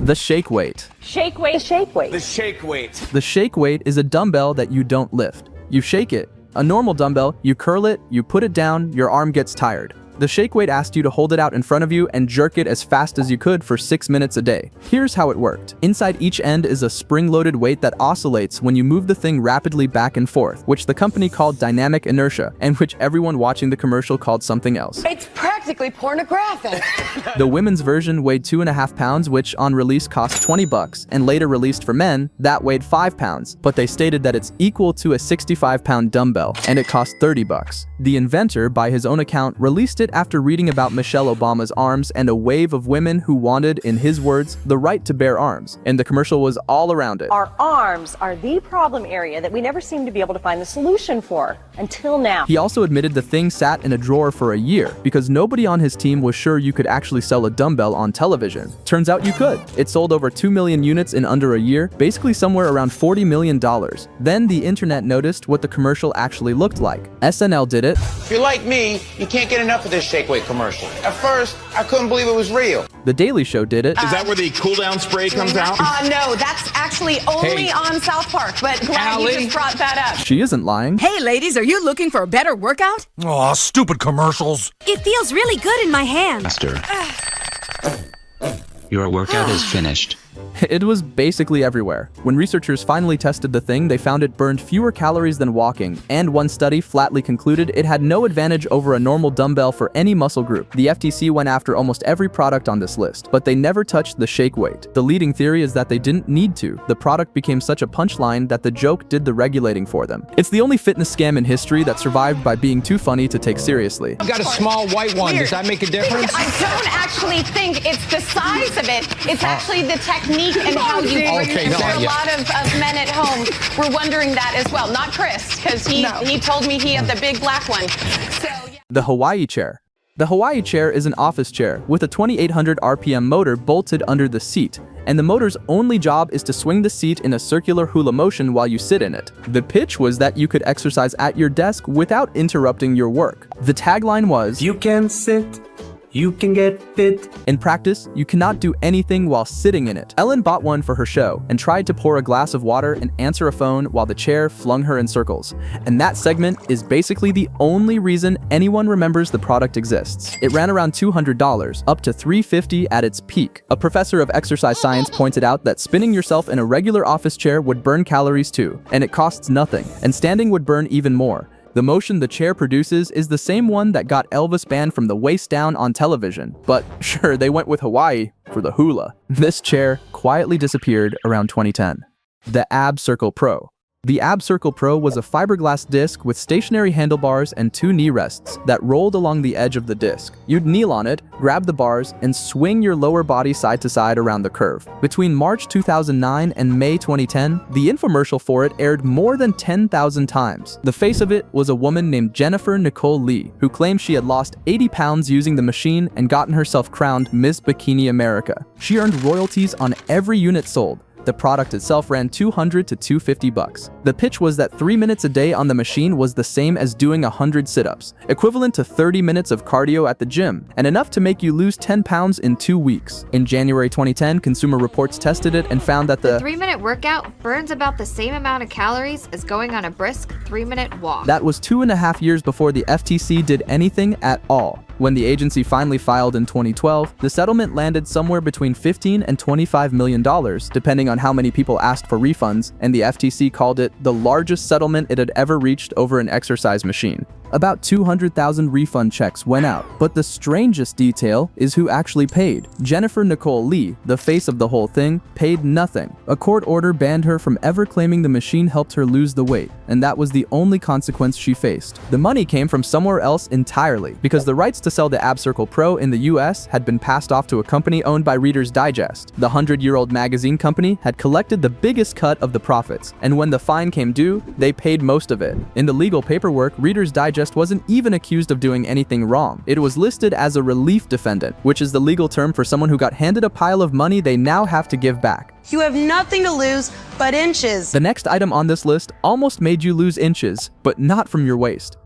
The shake weight. Shake weight. The shake weight. The shake weight. The shake weight is a dumbbell that you don't lift. You shake it. A normal dumbbell, you curl it, you put it down, your arm gets tired. The shake weight asked you to hold it out in front of you and jerk it as fast as you could for 6 minutes a day. Here's how it worked. Inside each end is a spring-loaded weight that oscillates when you move the thing rapidly back and forth, which the company called dynamic inertia, and which everyone watching the commercial called something else. It's practically pornographic. The women's version weighed 2.5 pounds, which on release cost $20, and later released for men, that weighed 5 pounds, but they stated that it's equal to a 65-pound dumbbell, and it cost $30. The inventor, by his own account, released it after reading about Michelle Obama's arms and a wave of women who wanted, in his words, the right to bear arms, and the commercial was all around it. Our arms are the problem area that we never seem to be able to find the solution for, until now. He also admitted the thing sat in a drawer for a year, because nobody on his team was sure you could actually sell a dumbbell on television. Turns out you could. It sold over 2 million units in under a year, basically somewhere around $40 million. Then the internet noticed what the commercial actually looked like. SNL did it. If you're like me, you can't get enough of this shake weight commercial. At first, I couldn't believe it was real. The Daily Show did it. Is that where the cool down spray comes out? No, that's actually only on South Park, but glad you just brought that up. She isn't lying. Hey ladies, are you looking for a better workout? Aw, stupid commercials. It feels really good in my hand. Master, your workout is finished. It was basically everywhere. When researchers finally tested the thing, they found it burned fewer calories than walking, and one study flatly concluded it had no advantage over a normal dumbbell for any muscle group. The FTC went after almost every product on this list, but they never touched the shake weight. The leading theory is that they didn't need to. The product became such a punchline that the joke did the regulating for them. It's the only fitness scam in history that survived by being too funny to take seriously. I've got a small white one. Does that make a difference? I don't actually think it's the size of it. It's actually the technique and how you bring it. There are a lot of men at home were wondering that as well. Not Chris, because he told me he had the big black one. So yeah. The Hawaii chair. The Hawaii chair is an office chair with a 2800 RPM motor bolted under the seat, and the motor's only job is to swing the seat in a circular hula motion while you sit in it. The pitch was that you could exercise at your desk without interrupting your work. The tagline was, "You can sit, you can get fit." In practice, you cannot do anything while sitting in it. Ellen bought one for her show and tried to pour a glass of water and answer a phone while the chair flung her in circles. And that segment is basically the only reason anyone remembers the product exists. It ran around $200, up to $350 at its peak. A professor of exercise science pointed out that spinning yourself in a regular office chair would burn calories too, and it costs nothing, and standing would burn even more. The motion the chair produces is the same one that got Elvis banned from the waist down on television. But sure, they went with Hawaii for the hula. This chair quietly disappeared around 2010. The Ab Circle Pro. The Ab Circle Pro was a fiberglass disc with stationary handlebars and 2 knee rests that rolled along the edge of the disc. You'd kneel on it, grab the bars, and swing your lower body side to side around the curve. Between March 2009 and May 2010, the infomercial for it aired more than 10,000 times. The face of it was a woman named Jennifer Nicole Lee, who claimed she had lost 80 pounds using the machine and gotten herself crowned Miss Bikini America. She earned royalties on every unit sold. The product itself ran $200 to $250. The pitch was that 3 minutes a day on the machine was the same as doing 100 sit-ups, equivalent to 30 minutes of cardio at the gym, and enough to make you lose 10 pounds in 2 weeks. In January 2010, Consumer Reports tested it and found that the 3-minute workout burns about the same amount of calories as going on a brisk 3-minute walk. That was 2.5 years before the FTC did anything at all. When the agency finally filed in 2012, the settlement landed somewhere between $15 and $25 million, depending on how many people asked for refunds, and the FTC called it the largest settlement it had ever reached over an exercise machine. About 200,000 refund checks went out, but the strangest detail is who actually paid. Jennifer Nicole Lee, the face of the whole thing, paid nothing. A court order banned her from ever claiming the machine helped her lose the weight, and that was the only consequence she faced. The money came from somewhere else entirely, because the rights to sell the Ab Circle Pro in the US had been passed off to a company owned by Reader's Digest. The 100-year-old magazine company had collected the biggest cut of the profits, and when the fine came due, they paid most of it. In the legal paperwork, Reader's Digest wasn't even accused of doing anything wrong. It was listed as a relief defendant, which is the legal term for someone who got handed a pile of money they now have to give back. You have nothing to lose but inches. The next item on this list almost made you lose inches, but not from your waist.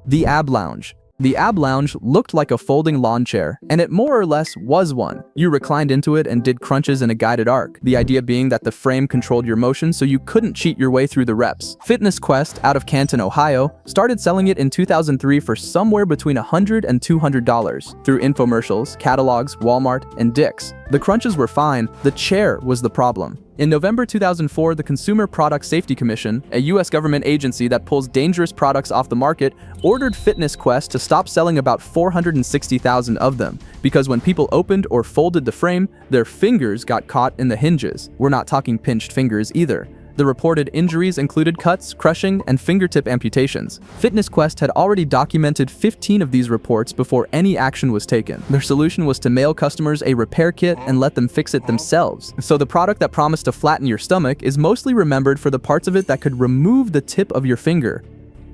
The Ab Lounge. The ab lounge looked like a folding lawn chair, and it more or less was one. You reclined into it and did crunches in a guided arc, the idea being that the frame controlled your motion so you couldn't cheat your way through the reps. Fitness Quest, out of Canton, Ohio, started selling it in 2003 for somewhere between $100 and $200 through infomercials, catalogs, Walmart, and Dick's. The crunches were fine, the chair was the problem. In November 2004, the Consumer Product Safety Commission, a US government agency that pulls dangerous products off the market, ordered Fitness Quest to stop selling about 460,000 of them, because when people opened or folded the frame, their fingers got caught in the hinges. We're not talking pinched fingers either. The reported injuries included cuts, crushing, and fingertip amputations. Fitness Quest had already documented 15 of these reports before any action was taken. Their solution was to mail customers a repair kit and let them fix it themselves. So the product that promised to flatten your stomach is mostly remembered for the parts of it that could remove the tip of your finger.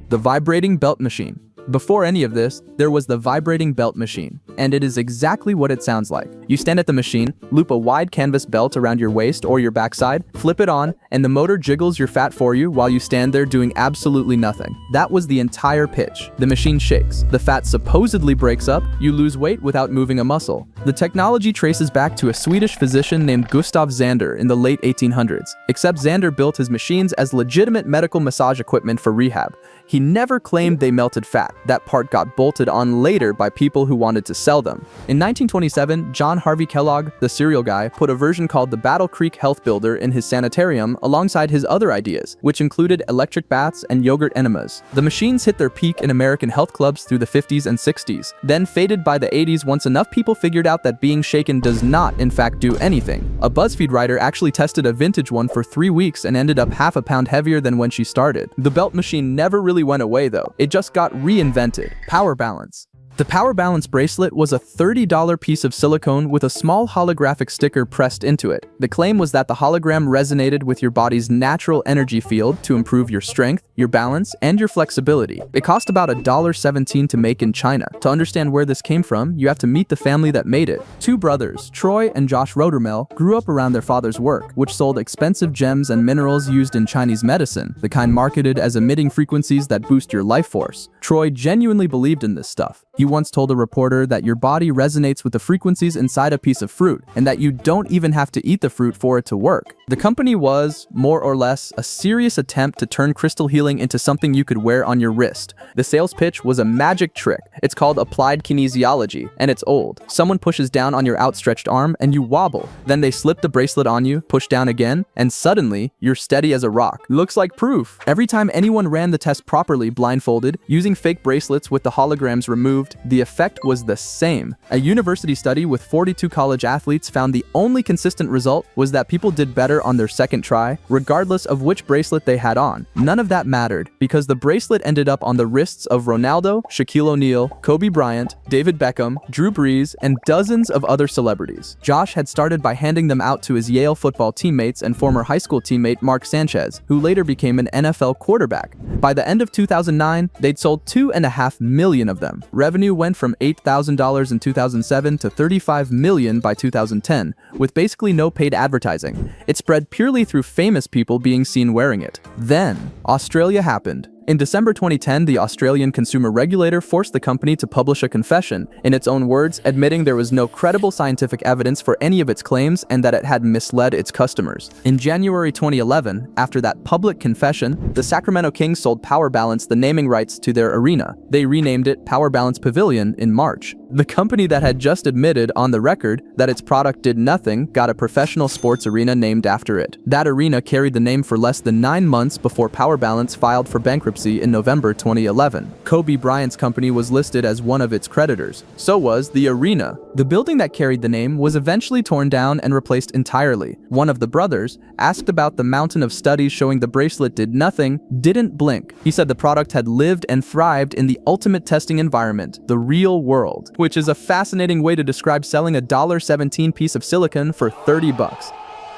The vibrating belt machine. Before any of this, there was the vibrating belt machine, and it is exactly what it sounds like. You stand at the machine, loop a wide canvas belt around your waist or your backside, flip it on, and the motor jiggles your fat for you while you stand there doing absolutely nothing. That was the entire pitch. The machine shakes, the fat supposedly breaks up, you lose weight without moving a muscle. The technology traces back to a Swedish physician named Gustav Zander in the late 1800s, except Zander built his machines as legitimate medical massage equipment for rehab. He never claimed they melted fat. That part got bolted on later by people who wanted to sell them. In 1927, John Harvey Kellogg, the cereal guy, put a version called the Battle Creek Health Builder in his sanitarium alongside his other ideas, which included electric baths and yogurt enemas. The machines hit their peak in American health clubs through the 50s and 60s, then faded by the 80s once enough people figured out that being shaken does not, in fact, do anything. A BuzzFeed writer actually tested a vintage one for 3 weeks and ended up half a pound heavier than when she started. The belt machine never really went away though. It just got reinvented. Power Balance. The Power Balance bracelet was a $30 piece of silicone with a small holographic sticker pressed into it. The claim was that the hologram resonated with your body's natural energy field to improve your strength, your balance, and your flexibility. It cost about $1.17 to make in China. To understand where this came from, you have to meet the family that made it. Two brothers, Troy and Josh Rodermel, grew up around their father's work, which sold expensive gems and minerals used in Chinese medicine, the kind marketed as emitting frequencies that boost your life force. Troy genuinely believed in this stuff. He once told a reporter that your body resonates with the frequencies inside a piece of fruit, and that you don't even have to eat the fruit for it to work. The company was, more or less, a serious attempt to turn crystal healing into something you could wear on your wrist. The sales pitch was a magic trick. It's called applied kinesiology, and it's old. Someone pushes down on your outstretched arm, and you wobble. Then they slip the bracelet on you, push down again, and suddenly, you're steady as a rock. Looks like proof. Every time anyone ran the test properly blindfolded, using fake bracelets with the holograms removed, the effect was the same. A university study with 42 college athletes found the only consistent result was that people did better on their second try, regardless of which bracelet they had on. None of that mattered, because the bracelet ended up on the wrists of Ronaldo, Shaquille O'Neal, Kobe Bryant, David Beckham, Drew Brees, and dozens of other celebrities. Josh had started by handing them out to his Yale football teammates and former high school teammate Mark Sanchez, who later became an NFL quarterback. By the end of 2009, they'd sold 2.5 million of them. Revenue went from $8,000 in 2007 to $35 million by 2010, with basically no paid advertising. It spread purely through famous people being seen wearing it. Then, Australia happened. In December 2010, the Australian consumer regulator forced the company to publish a confession, in its own words, admitting there was no credible scientific evidence for any of its claims and that it had misled its customers. In January 2011, after that public confession, the Sacramento Kings sold Power Balance the naming rights to their arena. They renamed it Power Balance Pavilion in March. The company that had just admitted on the record that its product did nothing got a professional sports arena named after it. That arena carried the name for less than 9 months before Power Balance filed for bankruptcy in November 2011. Kobe Bryant's company was listed as one of its creditors. So was the arena. The building that carried the name was eventually torn down and replaced entirely. One of the brothers, asked about the mountain of studies showing the bracelet did nothing, didn't blink. He said the product had lived and thrived in the ultimate testing environment, the real world, which is a fascinating way to describe selling a $1.17 piece of silicone for $30.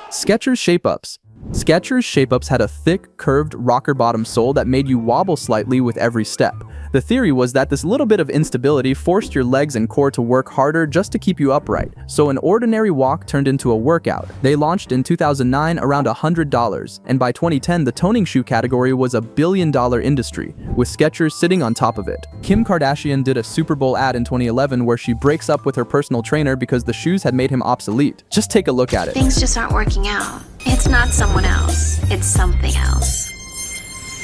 Skechers Shape-Ups. Skechers Shape-Ups had a thick, curved rocker bottom sole that made you wobble slightly with every step. The theory was that this little bit of instability forced your legs and core to work harder just to keep you upright, so an ordinary walk turned into a workout. They launched in 2009 around $100, and by 2010 the toning shoe category was a billion-dollar industry, with Skechers sitting on top of it. Kim Kardashian did a Super Bowl ad in 2011 where she breaks up with her personal trainer because the shoes had made him obsolete. Just take a look at it. Things just aren't working out. It's not someone else, it's something else.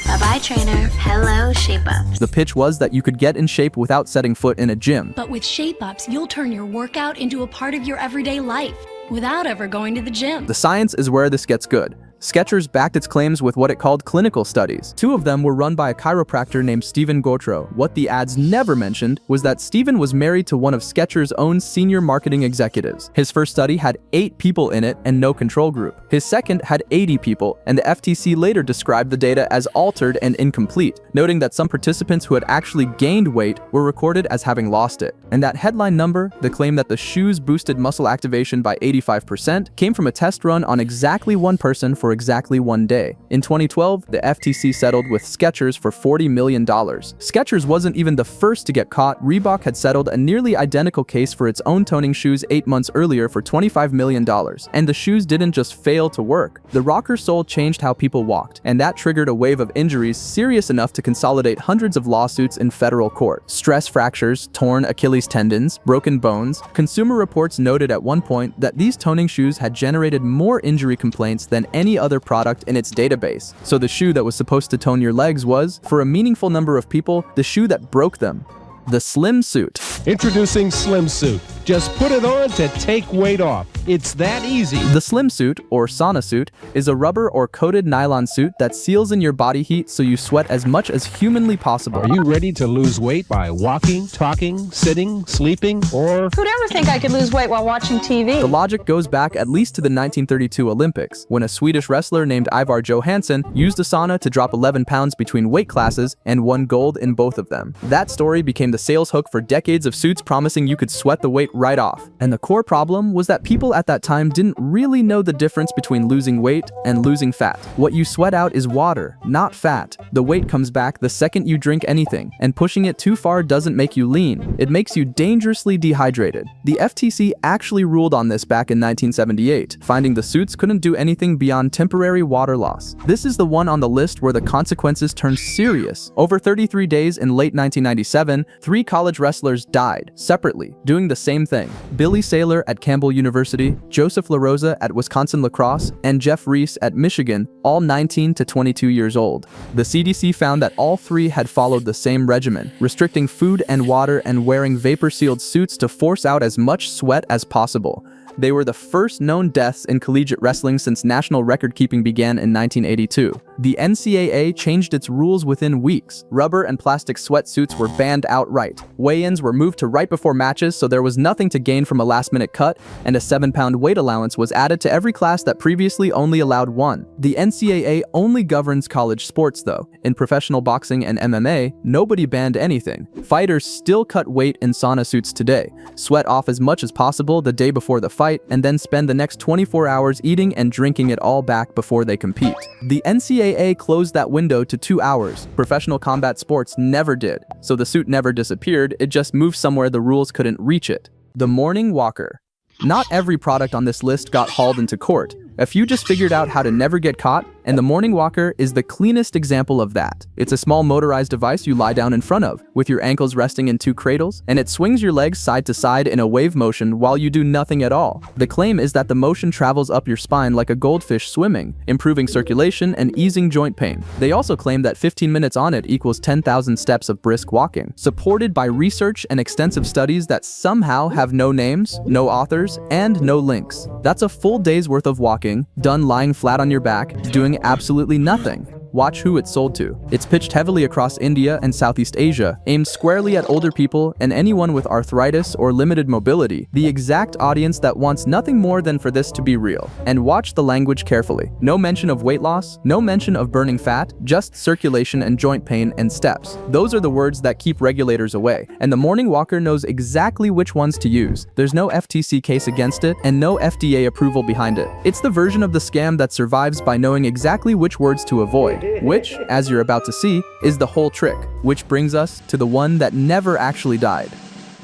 Bye-bye, trainer. Hello, Shape-Ups. The pitch was that you could get in shape without setting foot in a gym. But with Shape-Ups, you'll turn your workout into a part of your everyday life without ever going to the gym. The science is where this gets good. Skechers backed its claims with what it called clinical studies. 2 of them were run by a chiropractor named Stephen Gautreaux. What the ads never mentioned was that Stephen was married to one of Skechers' own senior marketing executives. His first study had 8 people in it and no control group. His second had 80 people, and the FTC later described the data as altered and incomplete, noting that some participants who had actually gained weight were recorded as having lost it. And that headline number, the claim that the shoes boosted muscle activation by 85%, came from a test run on exactly one person for exactly 1 day. In 2012, the FTC settled with Skechers for $40 million. Skechers wasn't even the first to get caught. Reebok had settled a nearly identical case for its own toning shoes 8 months earlier for $25 million. And the shoes didn't just fail to work. The rocker sole changed how people walked, and that triggered a wave of injuries serious enough to consolidate hundreds of lawsuits in federal court. Stress fractures, torn Achilles tendons, broken bones. Consumer Reports noted at one point that these toning shoes had generated more injury complaints than any other product in its database. So the shoe that was supposed to tone your legs was, for a meaningful number of people, the shoe that broke them. The Slim Suit. Introducing Slim Suit. Just put it on to take weight off. It's that easy. The Slim Suit, or Sauna Suit, is a rubber or coated nylon suit that seals in your body heat so you sweat as much as humanly possible. Are you ready to lose weight by walking, talking, sitting, sleeping, or... Who'd ever think I could lose weight while watching TV? The logic goes back at least to the 1932 Olympics, when a Swedish wrestler named Ivar Johansson used a sauna to drop 11 pounds between weight classes and won gold in both of them. That story became the sales hook for decades of suits promising you could sweat the weight right off. And the core problem was that people at that time didn't really know the difference between losing weight and losing fat. What you sweat out is water, not fat. The weight comes back the second you drink anything, and pushing it too far doesn't make you lean. It makes you dangerously dehydrated. The FTC actually ruled on this back in 1978, finding the suits couldn't do anything beyond temporary water loss. This is the one on the list where the consequences turned serious. Over 33 days in late 1997, 3 college wrestlers died, separately, doing the same thing. Billy Saylor at Campbell University, Joseph LaRosa at Wisconsin Lacrosse, and Jeff Reese at Michigan, all 19 to 22 years old. The CDC found that all 3 had followed the same regimen, restricting food and water and wearing vapor-sealed suits to force out as much sweat as possible. They were the first known deaths in collegiate wrestling since national record-keeping began in 1982. The NCAA changed its rules within weeks. Rubber and plastic sweatsuits were banned outright. Weigh-ins were moved to right before matches, so there was nothing to gain from a last-minute cut, and a 7-pound weight allowance was added to every class that previously only allowed 1. The NCAA only governs college sports, though. In professional boxing and MMA, nobody banned anything. Fighters still cut weight in sauna suits today, sweat off as much as possible the day before the fight, and then spend the next 24 hours eating and drinking it all back before they compete. The NCAA closed that window to 2 hours. Professional combat sports never did, so the suit never disappeared, it just moved somewhere the rules couldn't reach it. The Morning Walker. Not every product on this list got hauled into court. A few just figured out how to never get caught, and the Morning Walker is the cleanest example of that. It's a small motorized device you lie down in front of, with your ankles resting in 2 cradles, and it swings your legs side to side in a wave motion while you do nothing at all. The claim is that the motion travels up your spine like a goldfish swimming, improving circulation and easing joint pain. They also claim that 15 minutes on it equals 10,000 steps of brisk walking, supported by research and extensive studies that somehow have no names, no authors, and no links. That's a full day's worth of walking, done lying flat on your back, doing absolutely nothing. watch who it's sold to. It's pitched heavily across India and Southeast Asia, aimed squarely at older people and anyone with arthritis or limited mobility, the exact audience that wants nothing more than for this to be real. And watch the language carefully. No mention of weight loss, no mention of burning fat, just circulation and joint pain and steps. Those are the words that keep regulators away, and the morning walker knows exactly which ones to use. There's no FTC case against it and no FDA approval behind it. It's the version of the scam that survives by knowing exactly which words to avoid, which, as you're about to see, is the whole trick. Which brings us to the one that never actually died.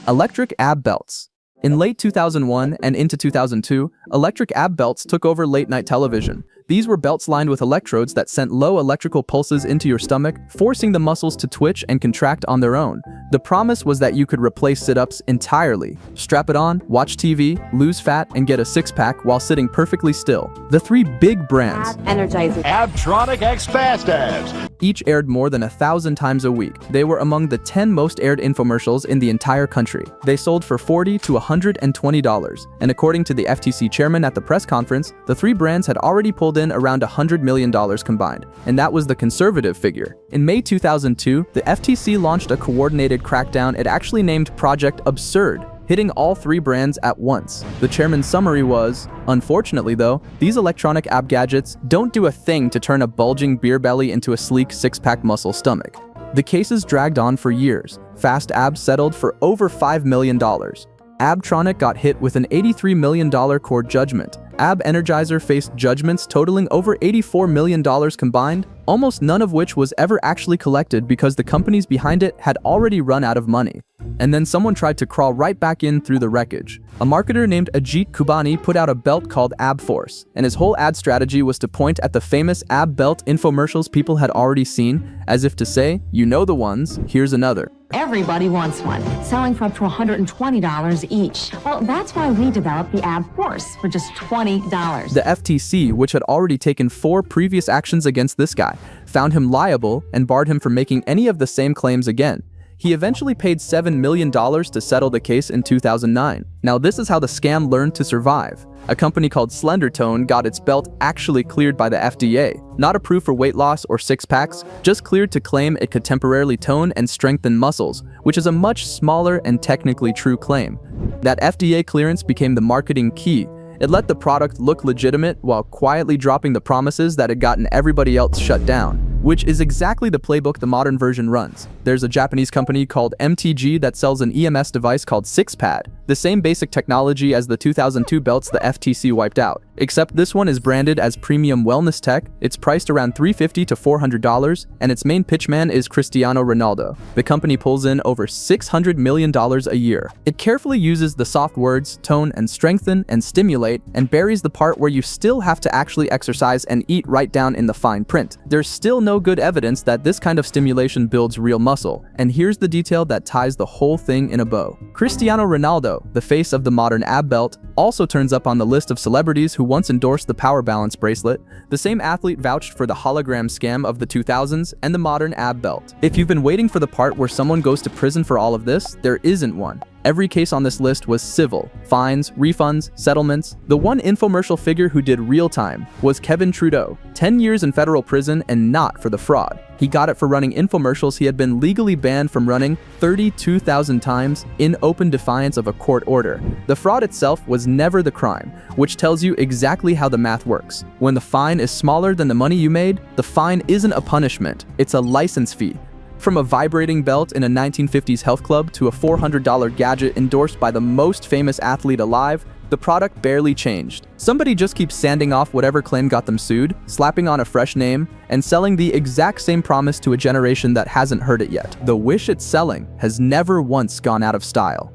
Electric ab belts. In late 2001 and into 2002, electric ab belts took over late-night television. These were belts lined with electrodes that sent low electrical pulses into your stomach, forcing the muscles to twitch and contract on their own. The promise was that you could replace sit-ups entirely. Strap it on, watch TV, lose fat, and get a six-pack while sitting perfectly still. The three big brands, Abtronic X Fast Abs, each aired more than 1,000 times a week. They were among the 10 most aired infomercials in the entire country. They sold for $40 to $120. And according to the FTC chairman at the press conference, the three brands had already pulled in around $100 million combined, and that was the conservative figure. In May 2002, the FTC launched a coordinated crackdown it actually named Project Absurd, hitting all three brands at once. The chairman's summary was, unfortunately though, these electronic ab gadgets don't do a thing to turn a bulging beer belly into a sleek six-pack muscle stomach. The cases dragged on for years. Fast Abs settled for over $5 million. Abtronic got hit with an $83 million court judgment. Ab Energizer faced judgments totaling over $84 million combined, almost none of which was ever actually collected because the companies behind it had already run out of money. And then someone tried to crawl right back in through the wreckage. A marketer named Ajit Kubani put out a belt called Ab Force, and his whole ad strategy was to point at the famous ab belt infomercials people had already seen, as if to say, you know the ones, here's another. Everybody wants one, selling for up to $120 each. Well, that's why we developed the Ab Force for just $20. The FTC, which had already taken 4 previous actions against this guy, found him liable and barred him from making any of the same claims again. He eventually paid $7 million to settle the case in 2009. Now this is how the scam learned to survive. A company called Slendertone got its belt actually cleared by the FDA. Not approved for weight loss or six-packs, just cleared to claim it could temporarily tone and strengthen muscles, which is a much smaller and technically true claim. That FDA clearance became the marketing key. It let the product look legitimate while quietly dropping the promises that had gotten everybody else shut down, which is exactly the playbook the modern version runs. There's a Japanese company called MTG that sells an EMS device called SixPad, the same basic technology as the 2002 belts the FTC wiped out, except this one is branded as premium wellness tech. It's priced around $350 to $400, and its main pitchman is Cristiano Ronaldo. The company pulls in over $600 million a year. It carefully uses the soft words, tone and strengthen and stimulate, and buries the part where you still have to actually exercise and eat right down in the fine print. There's still no good evidence that this kind of stimulation builds real muscle, and here's the detail that ties the whole thing in a bow. Cristiano Ronaldo, the face of the modern ab belt, also turns up on the list of celebrities who once endorsed the Power Balance bracelet. The same athlete vouched for the hologram scam of the 2000s and the modern ab belt. If you've been waiting for the part where someone goes to prison for all of this, there isn't one. Every case on this list was civil, fines, refunds, settlements. The one infomercial figure who did real time was Kevin Trudeau, 10 years in federal prison and not for the fraud. He got it for running infomercials he had been legally banned from running 32,000 times in open defiance of a court order. The fraud itself was never the crime, which tells you exactly how the math works. When the fine is smaller than the money you made, the fine isn't a punishment, it's a license fee. From a vibrating belt in a 1950s health club to a $400 gadget endorsed by the most famous athlete alive, the product barely changed. Somebody just keeps sanding off whatever claim got them sued, slapping on a fresh name, and selling the exact same promise to a generation that hasn't heard it yet. The wish it's selling has never once gone out of style.